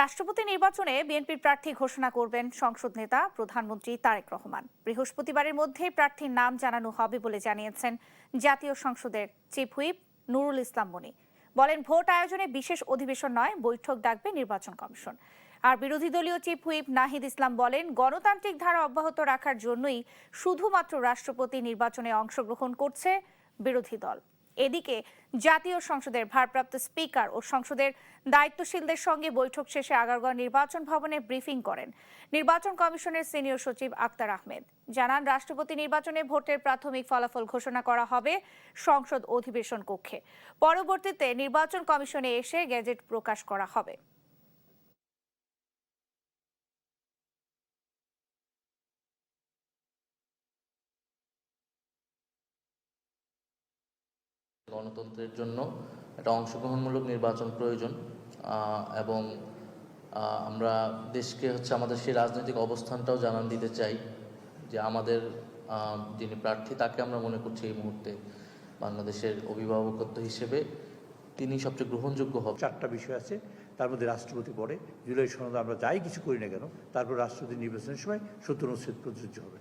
রাষ্ট্রপতি নির্বাচনে বিএনপির প্রার্থী ঘোষণা করবেন সংসদ নেতা প্রধানমন্ত্রী তারেক রহমান। বৃহস্পতিবারের মধ্যে প্রার্থীর নাম জানানো হবে বলে জানিয়েছেন জাতীয় সংসদের চিফ হুইপ নুরুল ইসলাম মনি। বলেন, ভোট আয়োজনে বিশেষ অধিবেশন নয়, বৈঠক ডাকবে নির্বাচন কমিশন। আর বিরোধী দলীয় চিফ হুইপ নাহিদ ইসলাম বলেন, গণতান্ত্রিক ধারা অব্যাহত রাখার জন্যই শুধুমাত্র রাষ্ট্রপতি নির্বাচনে অংশগ্রহণ করছে বিরোধী দল। এদিকে জাতীয় সংসদের ভারপ্রাপ্ত স্পিকার ও সংসদের দায়িত্বশীলদের সঙ্গে বৈঠক শেষে আগারগাঁও নির্বাচন ভবনে ব্রিফিং করেন নির্বাচন কমিশনের সিনিয়র সচিব আক্তার আহমেদ। জানান, রাষ্ট্রপতি নির্বাচনে ভোটের প্রাথমিক ফলাফল ঘোষণা করা হবে সংসদ অধিবেশন কক্ষে। পরবর্তীতে নির্বাচন কমিশনে এসে গেজেট প্রকাশ করা হবে। গণতন্ত্রের জন্য একটা অংশগ্রহণমূলক নির্বাচন প্রয়োজন এবং আমরা দেশকে আমাদের সেই রাজনৈতিক অবস্থানটাও জানান দিতে চাই যে আমাদের যিনি প্রার্থী তাকে আমরা মনে করছি এই মুহূর্তে বাংলাদেশের অভিভাবকত্ব হিসেবে তিনি সবচেয়ে গ্রহণযোগ্য হবে। 4টা বিষয় আছে, তার মধ্যে রাষ্ট্রপতি পড়ে। জুলাই সনদে আমরা যাই কিছু করি না কেন, তারপর রাষ্ট্রপতি নির্বাচনের সময় 70 অনুচ্ছেদ প্রযোজ্য হবে।